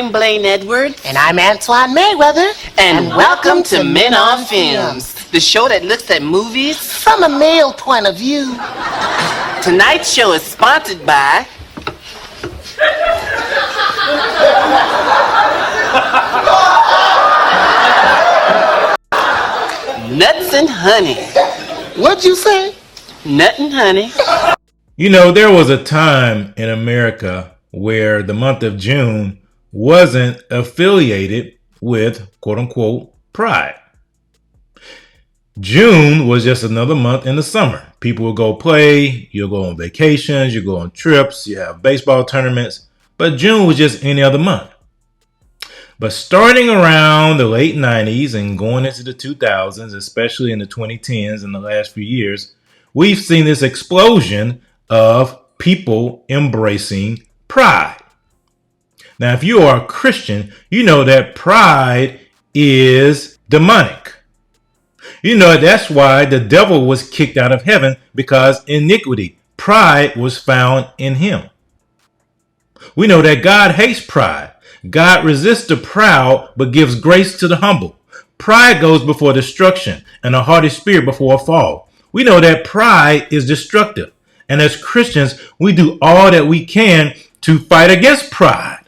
I'm Blaine Edward. And I'm Antoine Mayweather. And welcome to Men on Films, the show that looks at movies from a male point of view. Tonight's show is sponsored by Nuts and Honey. What'd you say? Nut and honey. You know, there was a time in America where the month of June wasn't affiliated with quote-unquote pride. June was just another month in the summer. People will go play, you'll go on vacations, you go on trips, you have baseball tournaments, but June was just any other month. But starting around the late 90s and going into the 2000s, especially in the 2010s in the last few years, we've seen this explosion of people embracing pride. Now, if you are a Christian, you know that pride is demonic. You know that's why the devil was kicked out of heaven, because iniquity, pride was found in him. We know that God hates pride. God resists the proud, but gives grace to the humble. Pride goes before destruction, and a haughty spirit before a fall. We know that pride is destructive. And as Christians, we do all that we can to fight against pride.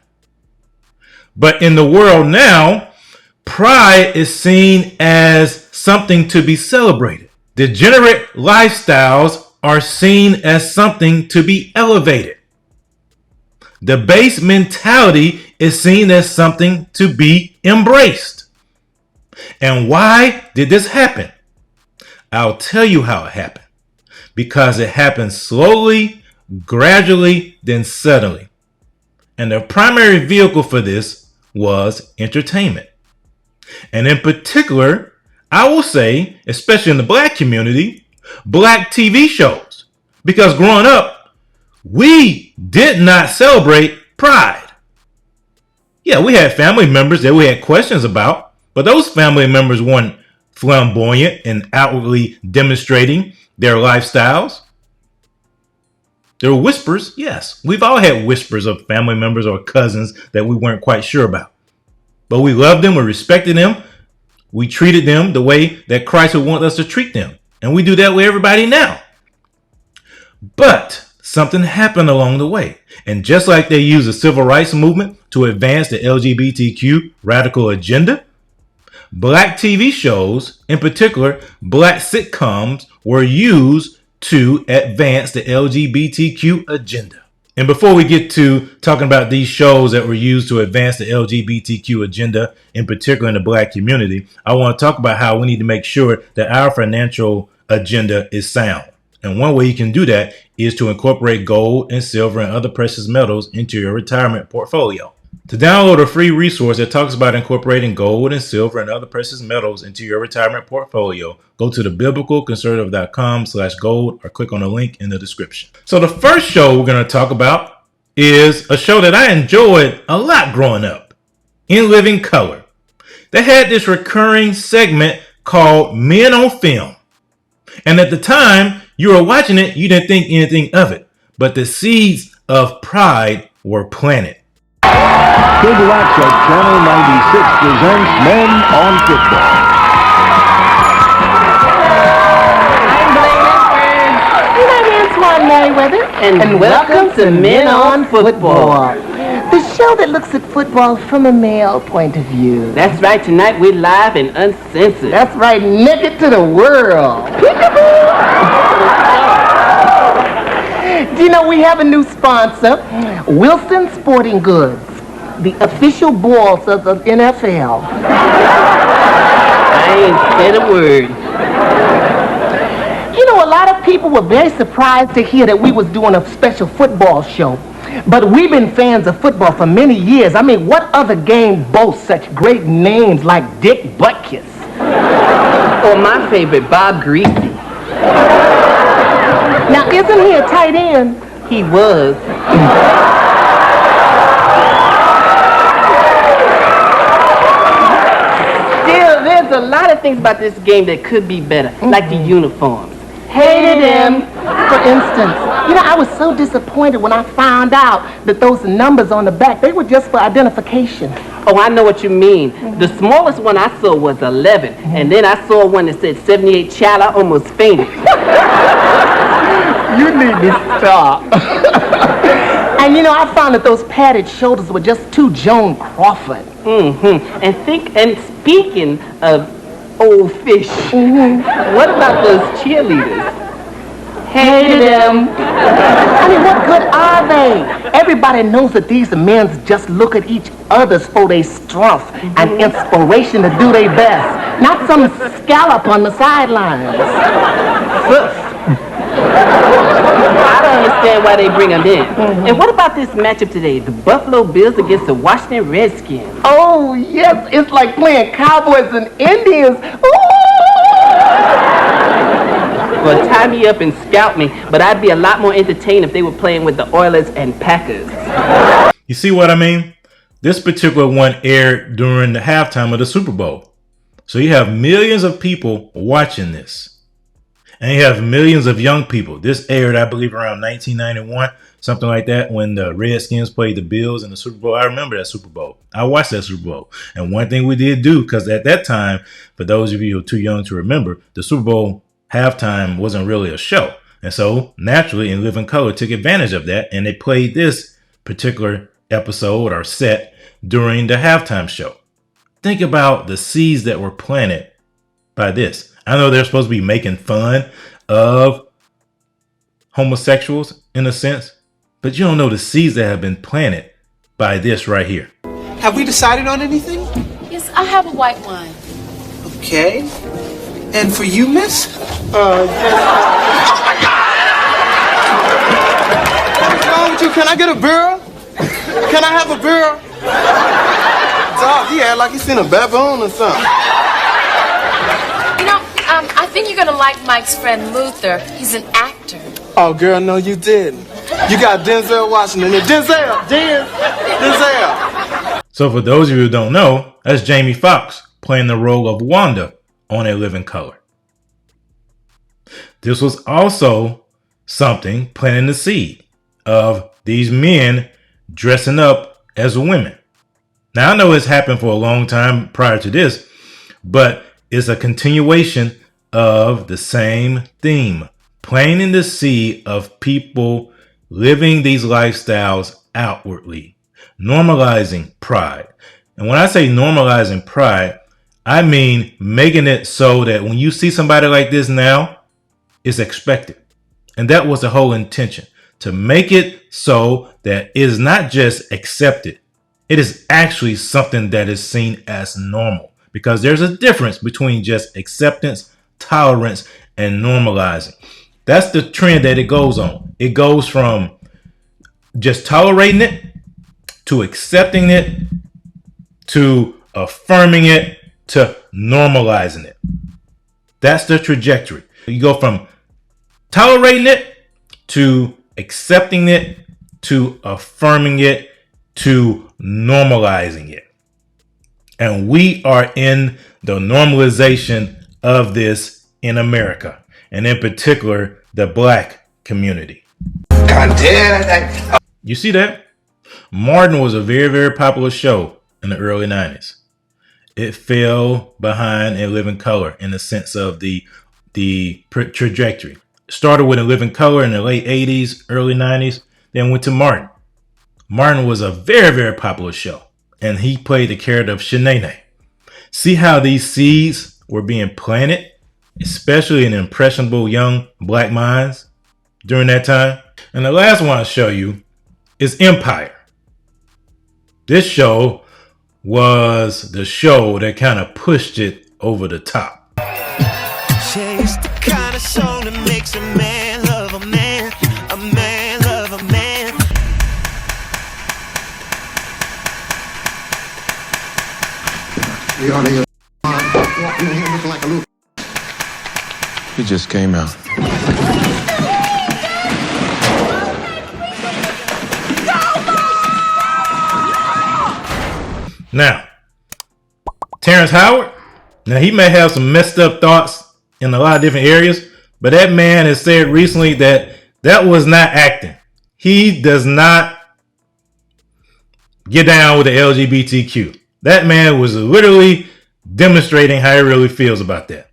But in the world now, pride is seen as something to be celebrated. Degenerate lifestyles are seen as something to be elevated. The base mentality is seen as something to be embraced. And why did this happen? I'll tell you how it happened. Because it happened slowly, gradually, then suddenly. And the primary vehicle for this was entertainment. And in particular, I will say, especially in the black community, black TV shows. Because growing up, we did not celebrate pride. Yeah, we had family members that we had questions about, but those family members weren't flamboyant and outwardly demonstrating their lifestyles. There were whispers, yes. We've all had whispers of family members or cousins that we weren't quite sure about. But we loved them, we respected them, we treated them the way that Christ would want us to treat them. And we do that with everybody now. But something happened along the way. And just like they used the civil rights movement to advance the LGBTQ radical agenda, black TV shows, in particular, black sitcoms, were used to advance the LGBTQ agenda. And before we get to talking about these shows that were used to advance the LGBTQ agenda, in particular in the black community, I want to talk about how we need to make sure that our financial agenda is sound. And one way you can do that is to incorporate gold and silver and other precious metals into your retirement portfolio. To download a free resource that talks about incorporating gold and silver and other precious metals into your retirement portfolio, go to thebiblicalconservative.com/gold or click on the link in the description. So the first show we're going to talk about is a show that I enjoyed a lot growing up, In Living Color. They had this recurring segment called Men on Film. And at the time you were watching it, you didn't think anything of it, but the seeds of pride were planted. Cable Access Channel 96 presents Men on Football. I'm Antoine Mayweather. And welcome to Men on Football. The show that looks at football from a male point of view. That's right, tonight we're live and uncensored. That's right, naked to the world. Do you know we have a new sponsor? Wilson Sporting Goods, the official balls of the NFL. I ain't said a word. You know, a lot of people were very surprised to hear that we was doing a special football show. But we've been fans of football for many years. I mean, what other game boasts such great names like Dick Butkus? Or my favorite, Bob Greasy. Now, isn't he a tight end? He was. Still, there's a lot of things about this game that could be better, like the uniforms. Hated them. For instance, I was so disappointed when I found out that those numbers on the back, they were just for identification. Oh, I know what you mean. The smallest one I saw was 11, and then I saw one that said 78 child. I almost fainted. You need to stop. And I found that those padded shoulders were just too Joan Crawford. And speaking of old fish, what about those cheerleaders? Hated them. I mean, what good are they? Everybody knows that these men just look at each other's for their strength and inspiration to do their best, not some scallop on the sidelines. I don't understand why they bring them in. And what about this matchup today? The Buffalo Bills against the Washington Redskins. Oh, yes, it's like playing Cowboys and Indians. Ooh! Well, tie me up and scout me, but I'd be a lot more entertained if they were playing with the Oilers and Packers. You see what I mean? This particular one aired during the halftime of the Super Bowl. So you have millions of people watching this. And you have millions of young people. This aired, I believe, around 1991, something like that, when the Redskins played the Bills in the Super Bowl. I remember that Super Bowl. I watched that Super Bowl. And one thing we did do, because at that time, for those of you who are too young to remember, the Super Bowl halftime wasn't really a show. And so naturally, In Livin Color took advantage of that, and they played this particular episode or set during the halftime show. Think about the seeds that were planted by this. I know they're supposed to be making fun of homosexuals in a sense, but you don't know the seeds that have been planted by this right here. Have we decided on anything? Yes, I have a white wine. Okay. And for you, miss? What's wrong with you? Can I get a beer? Can I have a beer? Dog, he act like he's seen a baboon or something. I think you're gonna like Mike's friend Luther. He's an actor. Oh, girl, no, you didn't. You got Denzel Washington. Denzel. So for those of you who don't know, that's Jamie Foxx playing the role of Wanda on A Livin Color. This was also something planting the seed of these men dressing up as women. Now, I know it's happened for a long time prior to this, but it's a continuation of the same theme, planting the seed of people living these lifestyles outwardly, normalizing pride. And when I say normalizing pride, I mean making it so that when you see somebody like this now, it's expected. And that was the whole intention, to make it so that it is not just accepted. It is actually something that is seen as normal, because there's a difference between just acceptance, tolerance, and normalizing. That's the trend that it goes on. It goes from just tolerating it to accepting it to affirming it to normalizing it. That's the trajectory. You go from tolerating it to accepting it to affirming it to normalizing it. And we are in the normalization of this in America, and in particular, the Black community. You see that? Martin was a very, very popular show in the early 90s. It fell behind A Livin Color in the sense of the trajectory. Started with A Livin Color in the late 80s, early 90s, then went to Martin. Martin was a very, very popular show, and he played the character of Shanae. See how these seeds were being planted, especially in impressionable young Black minds during that time? And the last one I'll show you is Empire. This show was the show that kind of pushed it over the top. She's the kind of song that makes a man love a man love a man. He just came out. Now, Terrence Howard, now he may have some messed up thoughts in a lot of different areas, But that man has said recently that that was not acting. He does not get down with the LGBTQ. That man was literally demonstrating how he really feels about that.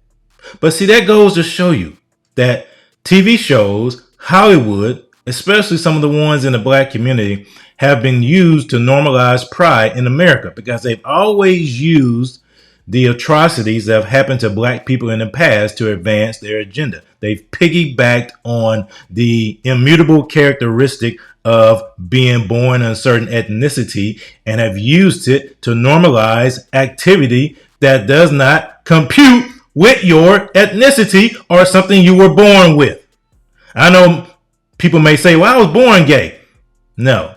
But see, that goes to show you that TV shows, Hollywood, especially some of the ones in the black community, have been used to normalize pride in America because they've always used the atrocities that have happened to black people in the past to advance their agenda. They've piggybacked on the immutable characteristic of being born in a certain ethnicity and have used it to normalize activity that does not compute with your ethnicity or something you were born with. I know people may say, well, I was born gay. No.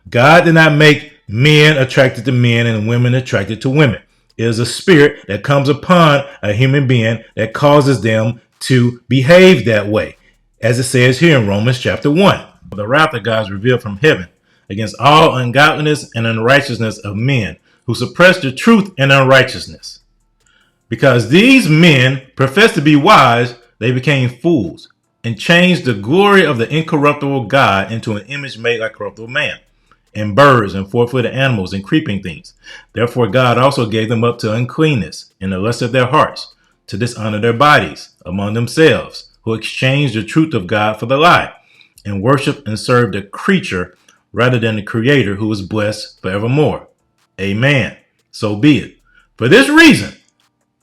God did not make men attracted to men and women attracted to women. It is a spirit that comes upon a human being that causes them to behave that way. As it says here in Romans chapter 1. The wrath of God is revealed from heaven against all ungodliness and unrighteousness of men who suppress the truth in unrighteousness. Because these men profess to be wise, they became fools and changed the glory of the incorruptible God into an image made like corruptible man, and birds and four-footed animals and creeping things. Therefore God also gave them up to uncleanness in the lust of their hearts, to dishonor their bodies among themselves, who exchanged the truth of God for the lie, and worship and serve the creature rather than the Creator, who is blessed forevermore. Amen. So be it. For this reason,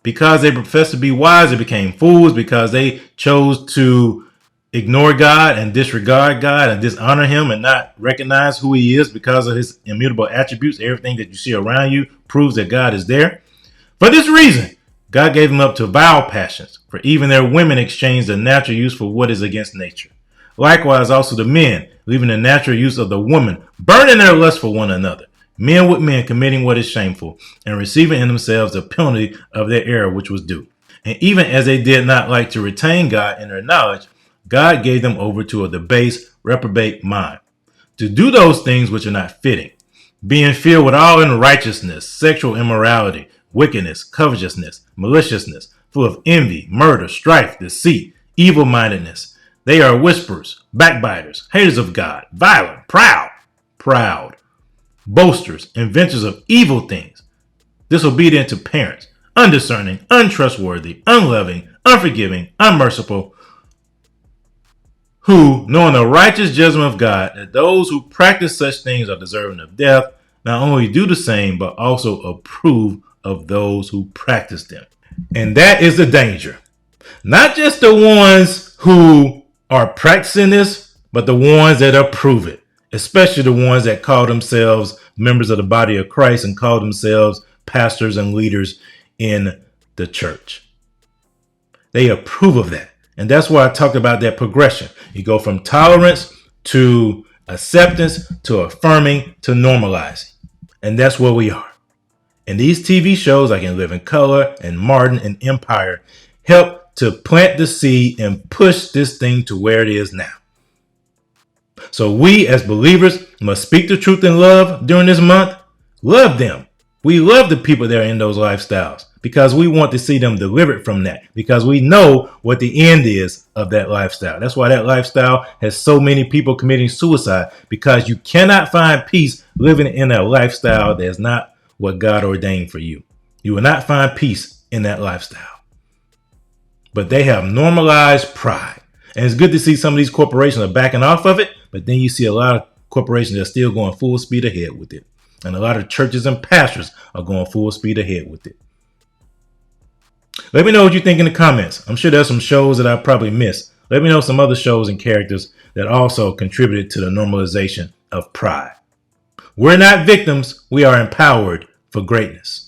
because they professed to be wise, they became fools, because they chose to ignore God and disregard God and dishonor him and not recognize who he is because of his immutable attributes. Everything that you see around you proves that God is there. For this reason, God gave them up to vile passions, for even their women exchanged the natural use for what is against nature. Likewise also the men, leaving the natural use of the woman, burning their lust for one another. Men with men committing what is shameful, and receiving in themselves the penalty of their error which was due. And even as they did not like to retain God in their knowledge, God gave them over to a debased, reprobate mind, to do those things which are not fitting, being filled with all unrighteousness, sexual immorality, wickedness, covetousness, maliciousness, full of envy, murder, strife, deceit, evil-mindedness. They are whisperers, backbiters, haters of God, violent, proud, boasters, inventors of evil things, disobedient to parents, undiscerning, untrustworthy, unloving, unforgiving, unmerciful, who, knowing the righteous judgment of God, that those who practice such things are deserving of death, not only do the same, but also approve of those who practice them. And that is the danger. Not just the ones who are practicing this, but the ones that approve it. Especially the ones that call themselves members of the body of Christ and call themselves pastors and leaders in the church. They approve of that. And that's why I talked about that progression. You go from tolerance to acceptance to affirming to normalizing. And that's where we are. And these TV shows like in Living Color and Martin and Empire help to plant the seed and push this thing to where it is now. So we as believers must speak the truth in love during this month. Love them. We love the people that are in those lifestyles because we want to see them delivered from that, because we know what the end is of that lifestyle. That's why that lifestyle has so many people committing suicide, because you cannot find peace living in a lifestyle that's not what God ordained for you. You will not find peace in that lifestyle. But they have normalized pride. And it's good to see some of these corporations are backing off of it, but then you see a lot of corporations that are still going full speed ahead with it. And a lot of churches and pastors are going full speed ahead with it. Let me know what you think in the comments. I'm sure there's some shows that I probably missed. Let me know some other shows and characters that also contributed to the normalization of pride. We're not victims. We are empowered for greatness.